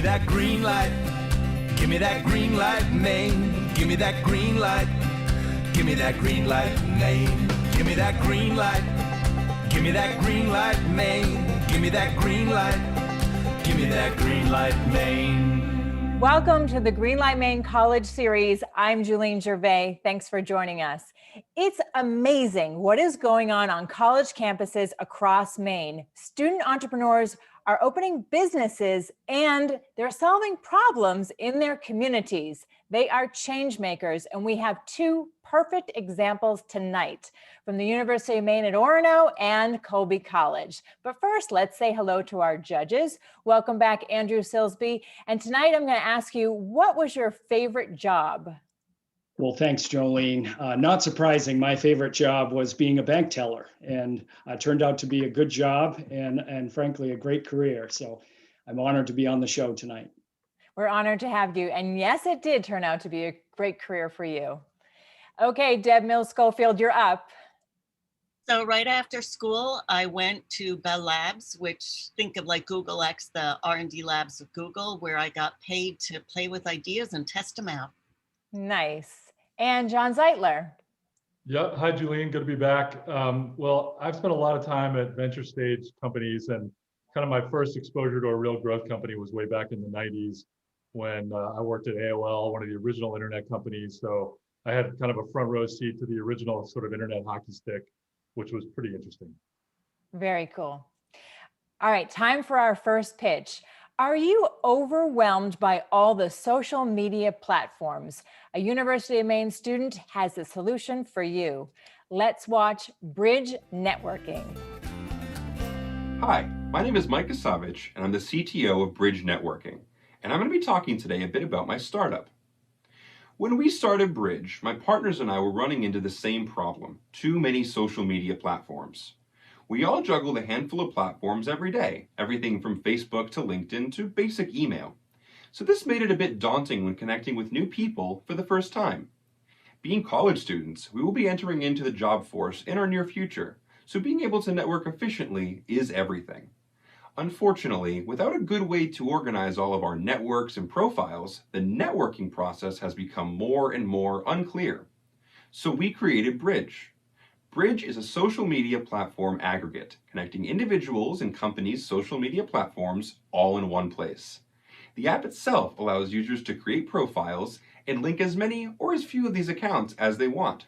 that green light. Give me that green light, Maine. Give me that green light. Give me that green light, Maine. Give me that green light. Give me that green light, Maine. Give me that green light. Give me that green light, Maine. Welcome to the Greenlight Maine College Series. I'm Julene Gervais. Thanks for joining us. It's amazing what is going on college campuses across Maine. Student entrepreneurs are opening businesses and they're solving problems in their communities. They are change makers, and we have two perfect examples tonight from the University of Maine at Orono and Colby College. But first, let's say hello to our judges. Welcome back, Andrew Silsby. And tonight I'm going to ask you, what was your favorite job? Well, thanks, Jolene. Not surprising, my favorite job was being a bank teller, and turned out to be a good job and frankly, a great career. So I'm honored to be on the show tonight. We're honored to have you. And yes, it did turn out to be a great career for you. Okay, Deb Mills-Scofield, you're up. So right after school, I went to Bell Labs, which think of like Google X, the R&D labs of Google, where I got paid to play with ideas and test them out. Nice. And John Zeitler. Yeah, hi, Julian. Good to be back. Well, I've spent a lot of time at venture stage companies, and kind of my first exposure to a real growth company was way back in the 90s when I worked at AOL, one of the original internet companies. So I had kind of a front row seat to the original sort of internet hockey stick, which was pretty interesting. Very cool. All right, time for our first pitch. Are you overwhelmed by all the social media platforms? A University of Maine student has a solution for you. Let's watch Bridge Networking. Hi, my name is Mike Kasavich, and I'm the CTO of Bridge Networking, and I'm going to be talking today a bit about my startup. When we started Bridge, my partners and I were running into the same problem: too many social media platforms. We all juggled a handful of platforms every day, everything from Facebook to LinkedIn to basic email. So this made it a bit daunting when connecting with new people for the first time. Being college students, we will be entering into the job force in our near future, so being able to network efficiently is everything. Unfortunately, without a good way to organize all of our networks and profiles, the networking process has become more and more unclear. So we created Bridge. Bridge is a social media platform aggregate, connecting individuals and companies' social media platforms all in one place. The app itself allows users to create profiles and link as many or as few of these accounts as they want.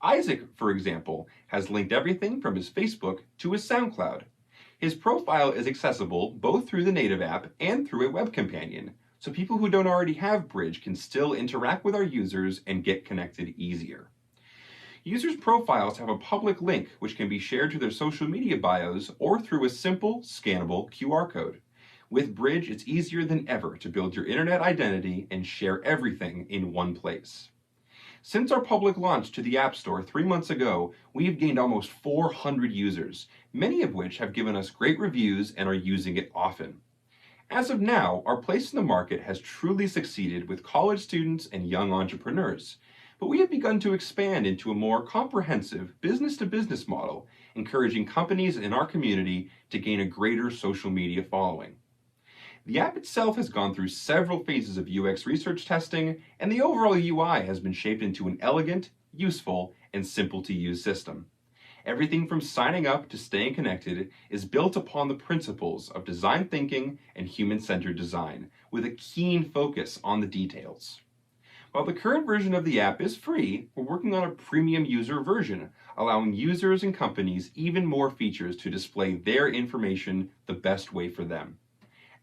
Isaac, for example, has linked everything from his Facebook to his SoundCloud. His profile is accessible both through the native app and through a web companion, so people who don't already have Bridge can still interact with our users and get connected easier. Users' profiles have a public link which can be shared to their social media bios or through a simple, scannable QR code. With Bridge, it's easier than ever to build your internet identity and share everything in one place. Since our public launch to the App Store 3 months ago, we have gained almost 400 users, many of which have given us great reviews and are using it often. As of now, our place in the market has truly succeeded with college students and young entrepreneurs. But we have begun to expand into a more comprehensive business-to-business model, encouraging companies in our community to gain a greater social media following. The app itself has gone through several phases of UX research testing, and the overall UI has been shaped into an elegant, useful, and simple-to-use system. Everything from signing up to staying connected is built upon the principles of design thinking and human-centered design, with a keen focus on the details. While the current version of the app is free, we're working on a premium user version, allowing users and companies even more features to display their information the best way for them.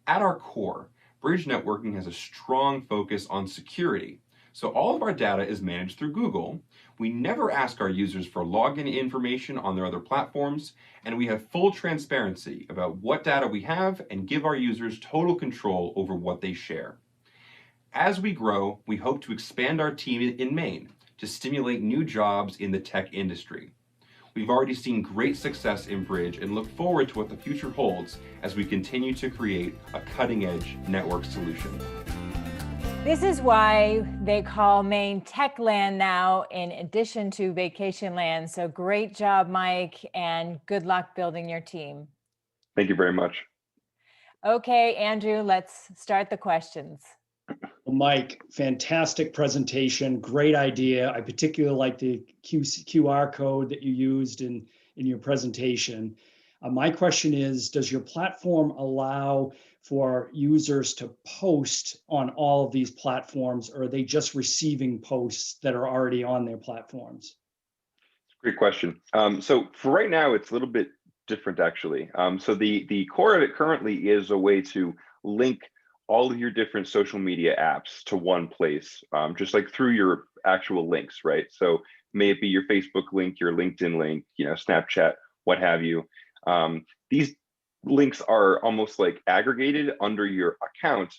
At our core, Bridge Networking has a strong focus on security, so all of our data is managed through Google. We never ask our users for login information on their other platforms, and we have full transparency about what data we have and give our users total control over what they share. As we grow, we hope to expand our team in Maine to stimulate new jobs in the tech industry. We've already seen great success in Bridge and look forward to what the future holds as we continue to create a cutting-edge network solution. This is why they call Maine Tech Land now, in addition to Vacation Land. So great job, Mike, and good luck building your team. Thank you very much. Okay, Andrew, let's start the questions. Well, Mike, fantastic presentation, great idea. I particularly like the QR code that you used in your presentation. My question is, does your platform allow for users to post on all of these platforms, or are they just receiving posts that are already on their platforms? Great question. So for right now, it's a little bit different actually. So the core of it currently is a way to link all of your different social media apps to one place, just like through your actual links, right? So may it be your Facebook link, your LinkedIn link, Snapchat, what have you. These links are almost like aggregated under your account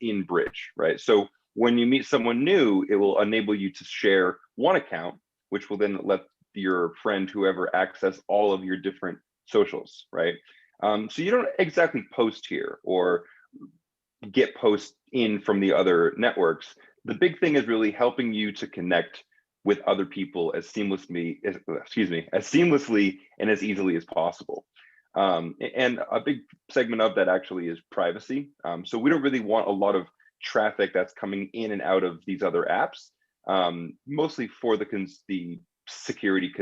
in Bridge, right? So when you meet someone new, it will enable you to share one account, which will then let your friend, whoever, access all of your different socials, right? So you don't exactly post here or get posts in from the other networks. The big thing is really helping you to connect with other people as seamlessly and as easily as possible. And a big segment of that actually is privacy. So we don't really want a lot of traffic that's coming in and out of these other apps, mostly for the security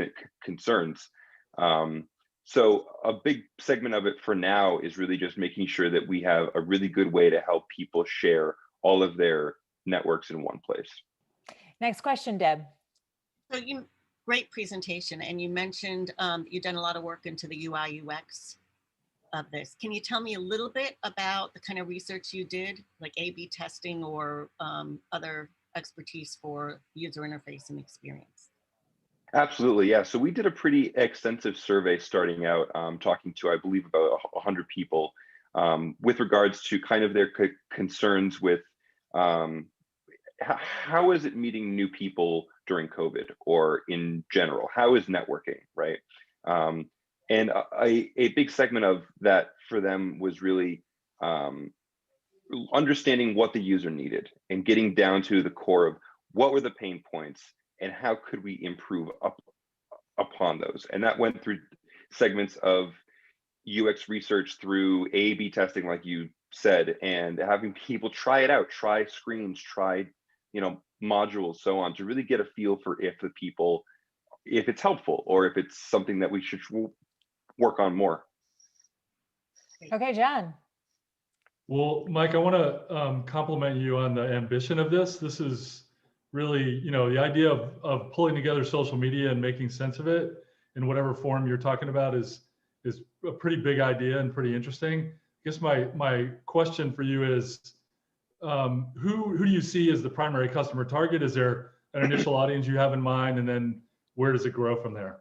concerns. So a big segment of it for now is really just making sure that we have a really good way to help people share all of their networks in one place. Next question, Deb. So great presentation. And you mentioned you've done a lot of work into the UI UX of this. Can you tell me a little bit about the kind of research you did, like A/B testing or other expertise for user interface and experience? Absolutely, yeah. So we did a pretty extensive survey starting out, talking to, I believe, about 100 people with regards to kind of their concerns with how is it meeting new people during COVID or in general? How is networking, right? And a big segment of that for them was really understanding what the user needed and getting down to the core of what were the pain points and how could we improve upon those. And that went through segments of UX research through A/B testing, like you said, and having people try it out, try screens, try modules, so on, to really get a feel for if it's helpful or if it's something that we should work on more. Okay, John. Well, Mike, I want to compliment you on the ambition of this. This is really, the idea of pulling together social media and making sense of it in whatever form you're talking about is a pretty big idea and pretty interesting. I guess my question for you is, who do you see as the primary customer target? Is there an initial audience you have in mind, and then where does it grow from there?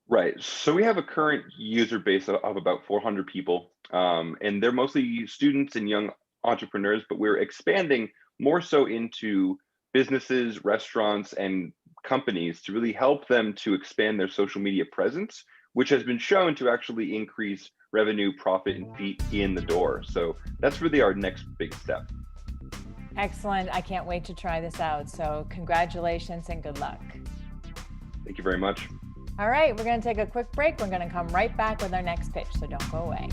Right. So we have a current user base of about 400 people, and they're mostly students and young entrepreneurs, but we're expanding more so into businesses, restaurants, and companies to really help them to expand their social media presence, which has been shown to actually increase revenue, profit, and feet in the door. So that's really our next big step. Excellent. I can't wait to try this out. So congratulations and good luck. Thank you very much. All right, we're going to take a quick break. We're going to come right back with our next pitch, so don't go away.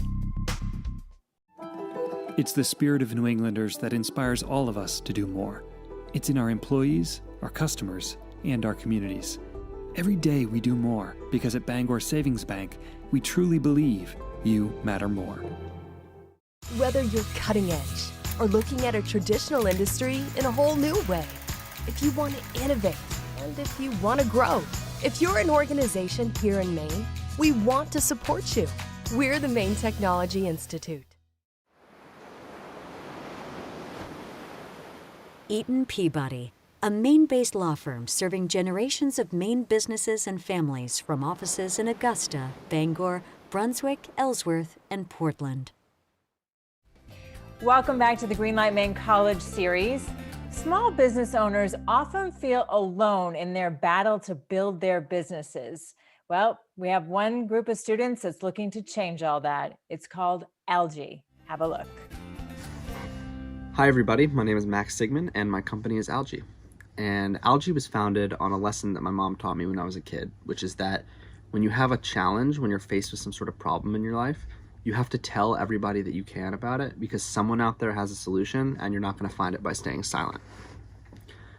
It's the spirit of New Englanders that inspires all of us to do more. It's in our employees, our customers, and our communities. Every day we do more because at Bangor Savings Bank, we truly believe you matter more. Whether you're cutting edge or looking at a traditional industry in a whole new way, if you want to innovate and if you want to grow, if you're an organization here in Maine, we want to support you. We're the Maine Technology Institute. Eaton Peabody, a Maine-based law firm serving generations of Maine businesses and families from offices in Augusta, Bangor, Brunswick, Ellsworth, and Portland. Welcome back to the Greenlight Maine College series. Small business owners often feel alone in their battle to build their businesses. Well, we have one group of students that's looking to change all that. It's called Algee. Have a look. Hi everybody, my name is Max Sigmund and my company is Algee. And Algee was founded on a lesson that my mom taught me when I was a kid, which is that when you have a challenge, when you're faced with some sort of problem in your life, You have to tell everybody that you can about it because someone out there has a solution and you're not going to find it by staying silent.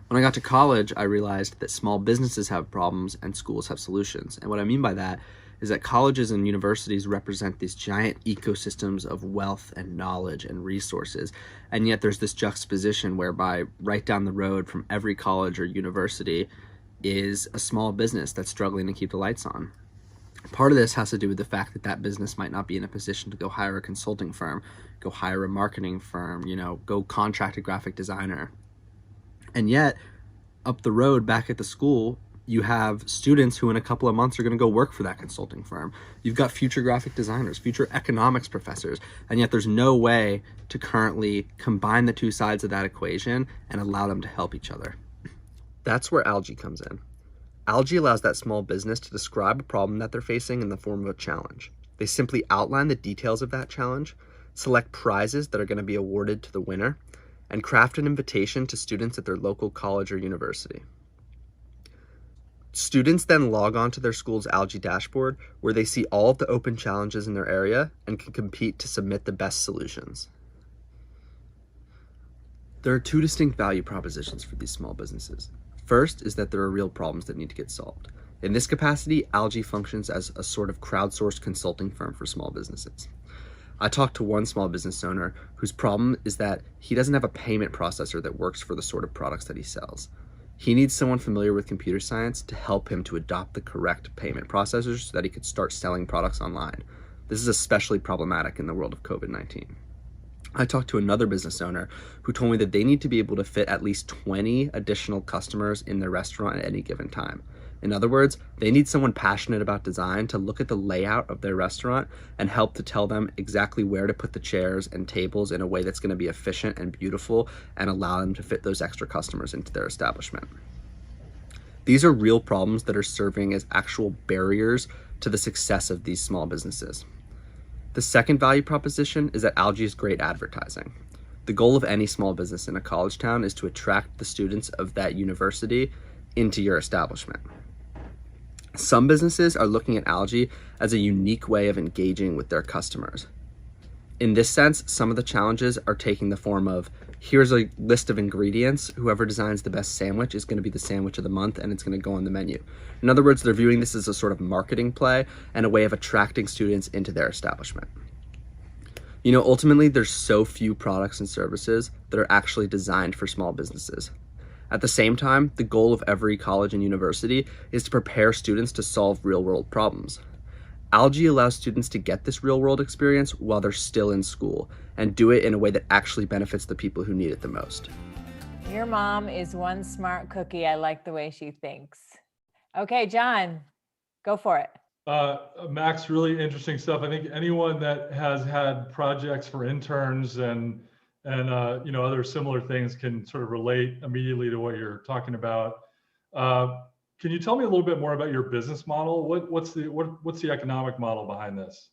When I got to college, I realized that small businesses have problems and schools have solutions. And what I mean by that is that colleges and universities represent these giant ecosystems of wealth and knowledge and resources. And yet there's this juxtaposition whereby right down the road from every college or university is a small business that's struggling to keep the lights on. Part of this has to do with the fact that that business might not be in a position to go hire a consulting firm, go hire a marketing firm, go contract a graphic designer. And yet, up the road back at the school, you have students who in a couple of months are going to go work for that consulting firm. You've got future graphic designers, future economics professors, and yet there's no way to currently combine the two sides of that equation and allow them to help each other. That's where Algee comes in. Algee allows that small business to describe a problem that they're facing in the form of a challenge. They simply outline the details of that challenge, select prizes that are going to be awarded to the winner, and craft an invitation to students at their local college or university. Students then log on to their school's Algee dashboard where they see all of the open challenges in their area and can compete to submit the best solutions. There are two distinct value propositions for these small businesses. First is that there are real problems that need to get solved. In this capacity, Algee functions as a sort of crowdsourced consulting firm for small businesses. I talked to one small business owner whose problem is that he doesn't have a payment processor that works for the sort of products that he sells. He needs someone familiar with computer science to help him to adopt the correct payment processors so that he could start selling products online. This is especially problematic in the world of COVID-19. I talked to another business owner who told me that they need to be able to fit at least 20 additional customers in their restaurant at any given time. In other words, they need someone passionate about design to look at the layout of their restaurant and help to tell them exactly where to put the chairs and tables in a way that's going to be efficient and beautiful and allow them to fit those extra customers into their establishment. These are real problems that are serving as actual barriers to the success of these small businesses. The second value proposition is that Algee is great advertising. The goal of any small business in a college town is to attract the students of that university into your establishment. Some businesses are looking at Algee as a unique way of engaging with their customers. In this sense, some of the challenges are taking the form of, here's a list of ingredients, whoever designs the best sandwich is going to be the sandwich of the month and it's going to go on the menu. In other words, they're viewing this as a sort of marketing play and a way of attracting students into their establishment. Ultimately, there's so few products and services that are actually designed for small businesses. At the same time, the goal of every college and university is to prepare students to solve real-world problems. Algee allows students to get this real-world experience while they're still in school and do it in a way that actually benefits the people who need it the most. Your mom is one smart cookie. I like the way she thinks. Okay, John, go for it. Max, really interesting stuff. I think anyone that has had projects for interns and other similar things can sort of relate immediately to what you're talking about. Can you tell me a little bit more about your business model? What's the economic model behind this?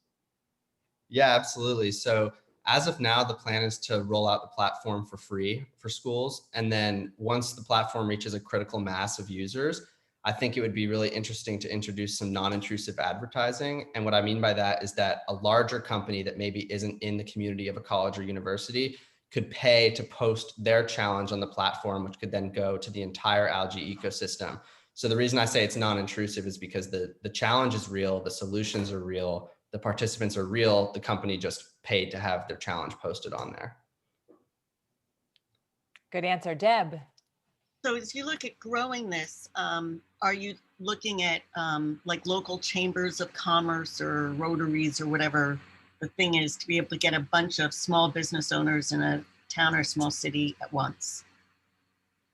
Yeah, absolutely. So as of now, the plan is to roll out the platform for free for schools. And then once the platform reaches a critical mass of users, I think it would be really interesting to introduce some non-intrusive advertising. And what I mean by that is that a larger company that maybe isn't in the community of a college or university could pay to post their challenge on the platform, which could then go to the entire Algee ecosystem. So the reason I say it's non-intrusive is because the challenge is real, the solutions are real, the participants are real, the company just paid to have their challenge posted on there. Good answer, Deb. So as you look at growing this, are you looking at like local chambers of commerce or rotaries or whatever the thing is to be able to get a bunch of small business owners in a town or small city at once?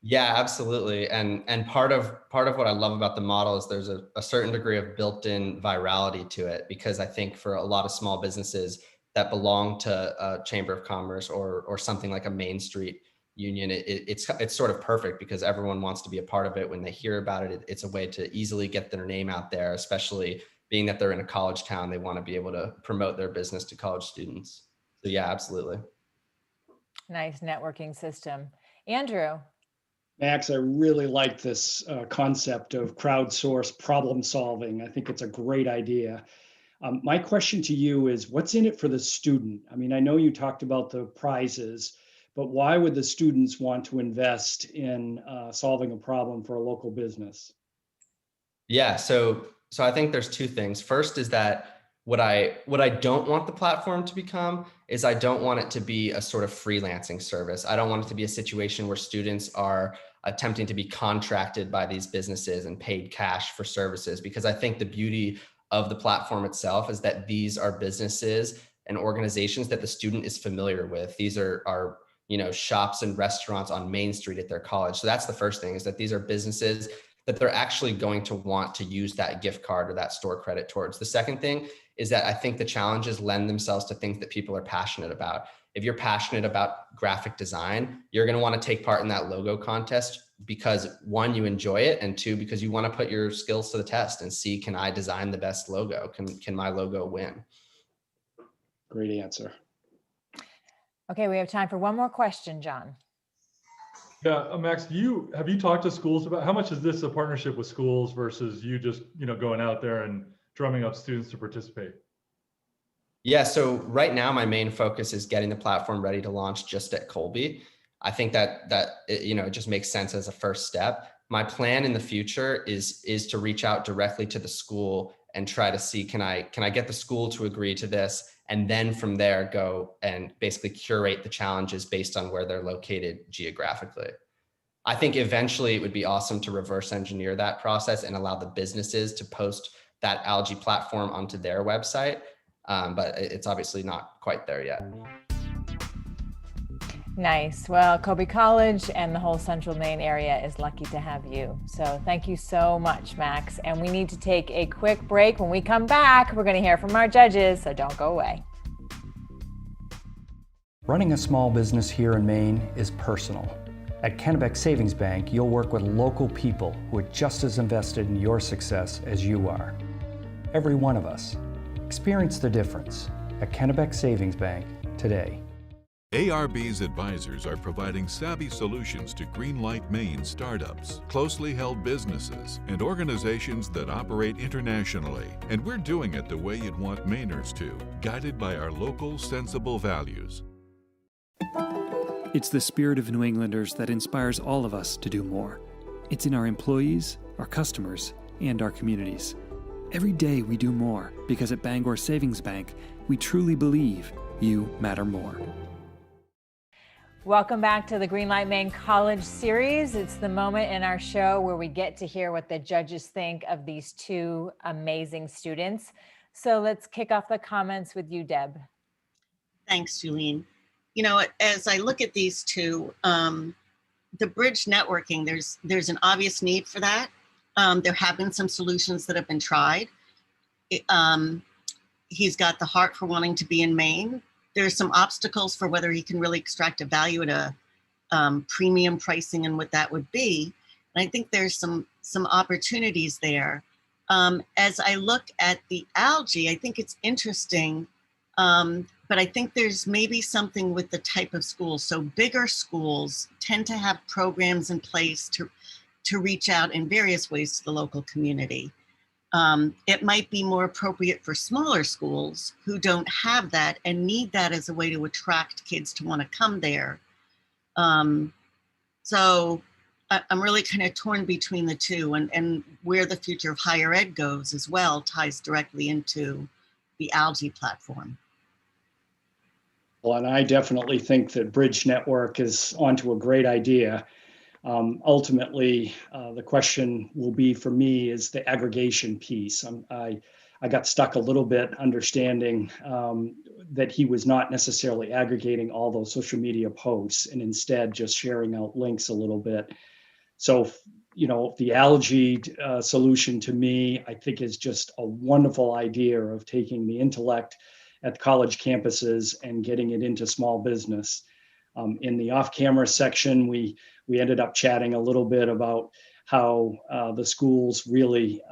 Yeah, absolutely. And part of what I love about the model is there's a certain degree of built-in virality to it, because I think for a lot of small businesses that belong to a chamber of commerce or something like a Main Street union, it's sort of perfect because everyone wants to be a part of it. When they hear about it, it's a way to easily get their name out there, especially being that they're in a college town. They want to be able to promote their business to college students. So yeah, absolutely. Nice networking system. Andrew. Max, I really like this concept of crowdsourced problem solving. I think it's a great idea. My question to you is, what's in it for the student? I mean, I know you talked about the prizes, but why would the students want to invest in solving a problem for a local business? Yeah, so I think there's two things. First is that what I don't want the platform to become is I don't want it to be a sort of freelancing service. I don't want it to be a situation where students are attempting to be contracted by these businesses and paid cash for services, because I think the beauty of the platform itself is that these are businesses and organizations that the student is familiar with. These are shops and restaurants on Main Street at their college. So that's the first thing, is that these are businesses that they're actually going to want to use that gift card or that store credit towards. The second thing is that I think the challenges lend themselves to things that people are passionate about. If you're passionate about graphic design, you're going to want to take part in that logo contest because, one, you enjoy it, and two, because you want to put your skills to the test and see, can I design the best logo? Can my logo win? Great answer. Okay, we have time for one more question, John. Yeah, Max, have you talked to schools about how much is this a partnership with schools versus you just going out there and drumming up students to participate? Yeah, so right now my main focus is getting the platform ready to launch just at Colby. I think that it just makes sense as a first step. My plan in the future is to reach out directly to the school and try to see, can I get the school to agree to this, and then from there go and basically curate the challenges based on where they're located geographically. I think eventually it would be awesome to reverse engineer that process and allow the businesses to post that Algee platform onto their website. But it's obviously not quite there yet. Nice. Well, Colby College and the whole Central Maine area is lucky to have you. So thank you so much, Max. And we need to take a quick break. When we come back, we're going to hear from our judges, so don't go away. Running a small business here in Maine is personal. At Kennebec Savings Bank, you'll work with local people who are just as invested in your success as you are. Every one of us. Experience the difference at Kennebec Savings Bank today. ARB's advisors are providing savvy solutions to Greenlight Maine startups, closely held businesses, and organizations that operate internationally. And we're doing it the way you'd want Mainers to, guided by our local, sensible values. It's the spirit of New Englanders that inspires all of us to do more. It's in our employees, our customers, and our communities. Every day we do more because at Bangor Savings Bank, we truly believe you matter more. Welcome back to the Greenlight Maine College series. It's the moment in our show where we get to hear what the judges think of these two amazing students. So let's kick off the comments with you, Deb. Thanks, Julene. As I look at these two, the bridge networking, there's an obvious need for that. There have been some solutions that have been tried. He's got the heart for wanting to be in Maine. There's some obstacles for whether he can really extract a value at a premium pricing and what that would be. And I think there's some opportunities there. As I look at the Algee, I think it's interesting, but I think there's maybe something with the type of schools. So bigger schools tend to have programs in place to reach out in various ways to the local community. It might be more appropriate for smaller schools who don't have that and need that as a way to attract kids to want to come there. So I'm really kind of torn between the two, and where the future of higher ed goes as well ties directly into the Algee platform. Well, and I definitely think that Bridge Network is onto a great idea. Ultimately, the question will be for me is the aggregation piece. I got stuck a little bit understanding that he was not necessarily aggregating all those social media posts and instead just sharing out links a little bit. So, the Algee solution to me, I think is just a wonderful idea of taking the intellect at college campuses and getting it into small business. In the off-camera section, we ended up chatting a little bit about how the schools really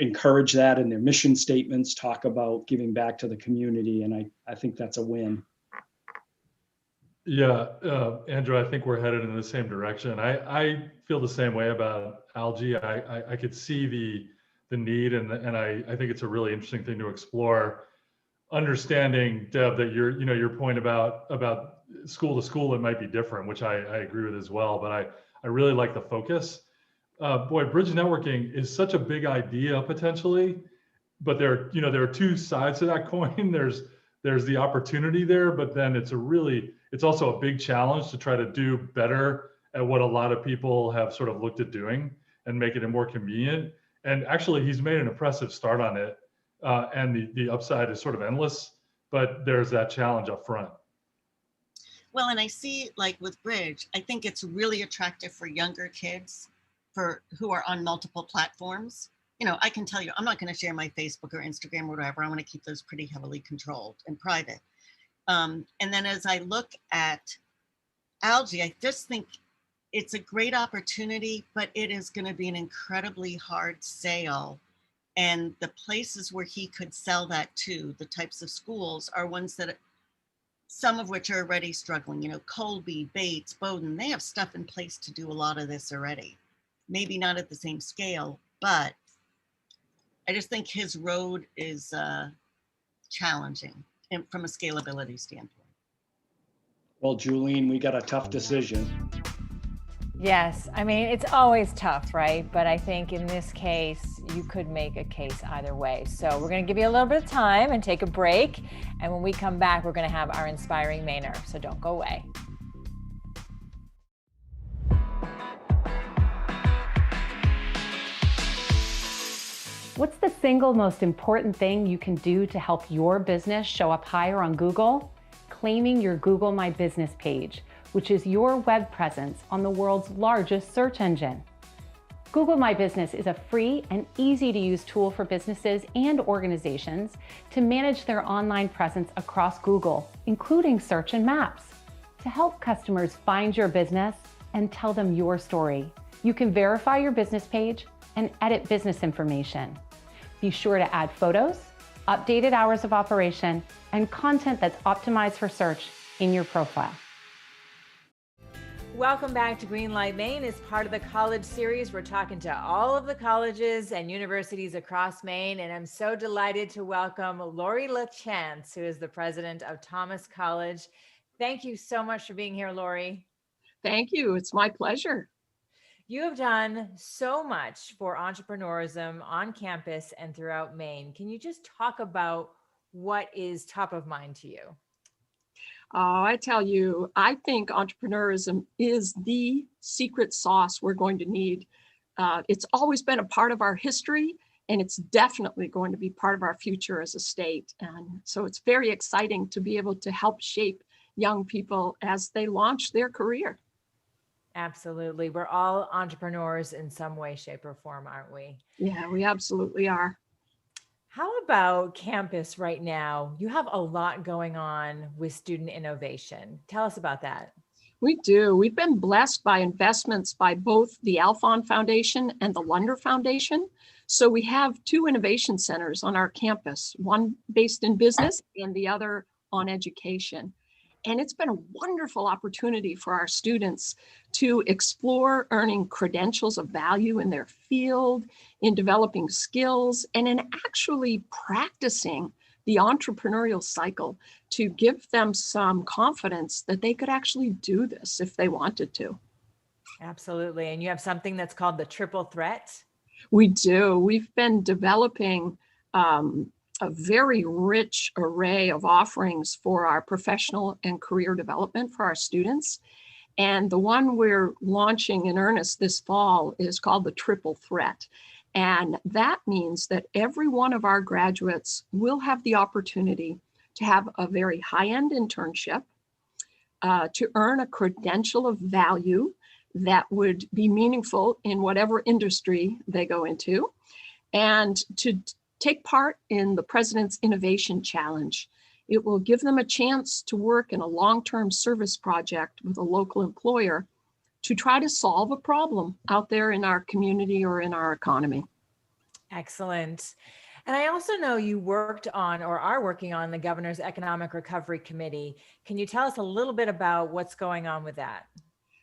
encourage that in their mission statements, talk about giving back to the community, and I think that's a win. Yeah, Andrew, I think we're headed in the same direction. I feel the same way about Algee. I could see need. And I think it's a really interesting thing to explore. Understanding, Deb, that your point about school to school, it might be different, which I agree with as well. But I really like the focus. Boy, bridge networking is such a big idea potentially, but there are two sides to that coin. There's the opportunity there, but then it's also a big challenge to try to do better at what a lot of people have sort of looked at doing and make it more convenient. And actually, he's made an impressive start on it. And the upside is sort of endless, but there's that challenge up front. Well, and I see, like with Bridge, I think it's really attractive for younger kids who are on multiple platforms. I can tell you, I'm not going to share my Facebook or Instagram or whatever. I want to keep those pretty heavily controlled and private. And then as I look at Algee, I just think it's a great opportunity, but it is going to be an incredibly hard sale. And the places where he could sell that to, the types of schools, are ones that, some of which are already struggling. Colby, Bates, Bowdoin, they have stuff in place to do a lot of this already. Maybe not at the same scale, but I just think his road is challenging from a scalability standpoint. Well, Julene, we got a tough decision. Yes, I mean, it's always tough, right? But I think in this case, you could make a case either way. So we're going to give you a little bit of time and take a break. And when we come back, we're going to have our inspiring Mainer. So don't go away. What's the single most important thing you can do to help your business show up higher on Google? Claiming your Google My Business page, which is your web presence on the world's largest search engine. Google My Business is a free and easy to use tool for businesses and organizations to manage their online presence across Google, including search and maps. To help customers find your business and tell them your story, you can verify your business page and edit business information. Be sure to add photos, updated hours of operation, and content that's optimized for search in your profile. Welcome back to Greenlight Maine. As part of the college series, we're talking to all of the colleges and universities across Maine, and I'm so delighted to welcome Laurie Lachance, who is the president of Thomas College. Thank you so much for being here, Laurie. Thank you. It's my pleasure. You have done so much for entrepreneurism on campus and throughout Maine. Can you just talk about what is top of mind to you? Oh, I tell you, I think entrepreneurism is the secret sauce we're going to need. It's always been a part of our history, and it's definitely going to be part of our future as a state. And so it's very exciting to be able to help shape young people as they launch their career. Absolutely. We're all entrepreneurs in some way, shape, or form, aren't we? Yeah, we absolutely are. How about campus right now? You have a lot going on with student innovation. Tell us about that. We do. We've been blessed by investments by both the Alfond Foundation and the Lunder Foundation. So we have two innovation centers on our campus, one based in business and the other on education. And it's been a wonderful opportunity for our students to explore earning credentials of value in their field, in developing skills, and in actually practicing the entrepreneurial cycle to give them some confidence that they could actually do this if they wanted to. Absolutely. And you have something that's called the triple threat. We do. We've been developing a very rich array of offerings for our professional and career development for our students. And the one we're launching in earnest this fall is called the triple threat. And that means that every one of our graduates will have the opportunity to have a very high-end internship, to earn a credential of value that would be meaningful in whatever industry they go into, and to take part in the President's Innovation Challenge. It will give them a chance to work in a long-term service project with a local employer to try to solve a problem out there in our community or in our economy. Excellent. And I also know you worked on or are working on the Governor's Economic Recovery Committee. Can you tell us a little bit about what's going on with that?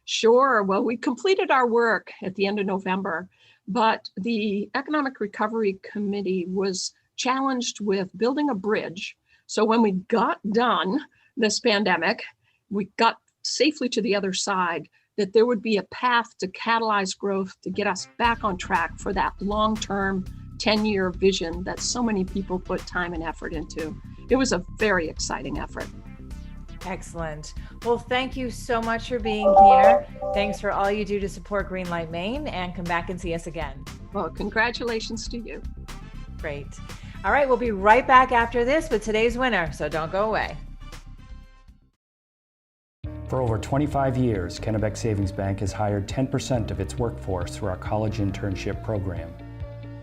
Sure. Well, we completed our work at the end of November, but the Economic Recovery Committee was challenged with building a bridge. So when we got done this pandemic, we got safely to the other side, that there would be a path to catalyze growth to get us back on track for that long-term 10-year vision that so many people put time and effort into. It was a very exciting effort. Excellent. Well, thank you so much for being here. Thanks for all you do to support Greenlight Maine, and come back and see us again. Well, congratulations to you. Great. All right, we'll be right back after this with today's winner, so don't go away. For over 25 years, Kennebec Savings Bank has hired 10% of its workforce through our college internship program.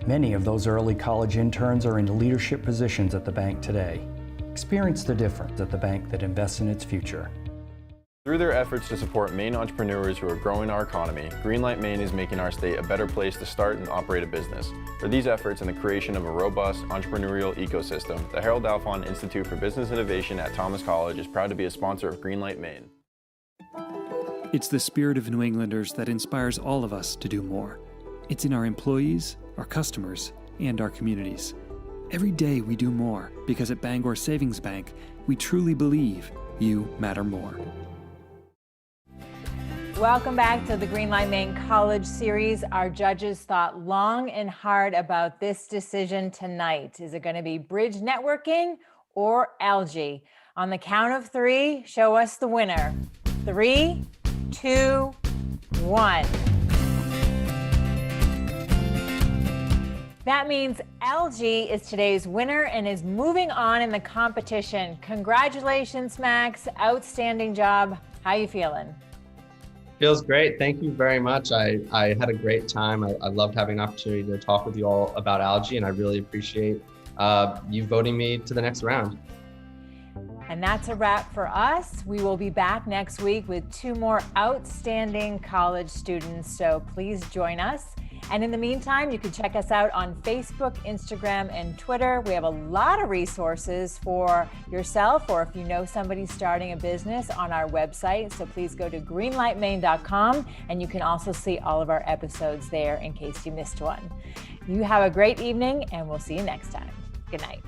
Many of those early college interns are in leadership positions at the bank today. Experience the difference at the bank that invests in its future. Through their efforts to support Maine entrepreneurs who are growing our economy, Greenlight Maine is making our state a better place to start and operate a business. For these efforts and the creation of a robust entrepreneurial ecosystem, the Harold Alfond Institute for Business Innovation at Thomas College is proud to be a sponsor of Greenlight Maine. It's the spirit of New Englanders that inspires all of us to do more. It's in our employees, our customers, and our communities. Every day we do more because at Bangor Savings Bank, we truly believe you matter more. Welcome back to the Greenlight Maine College series. Our judges thought long and hard about this decision tonight. Is it going to be Bridge Networking or Algee? On the count of three, show us the winner. 3, 2, 1. That means Algee is today's winner and is moving on in the competition. Congratulations, Max. Outstanding job. How you feeling? Feels great. Thank you very much. I had a great time. I loved having an opportunity to talk with you all about Algee, and I really appreciate you voting me to the next round. And that's a wrap for us. We will be back next week with 2 more outstanding college students, so please join us. And in the meantime, you can check us out on Facebook, Instagram, and Twitter. We have a lot of resources for yourself, or if you know somebody starting a business, on our website. So please go to greenlightmaine.com, and you can also see all of our episodes there in case you missed one. You have a great evening, and we'll see you next time. Good night.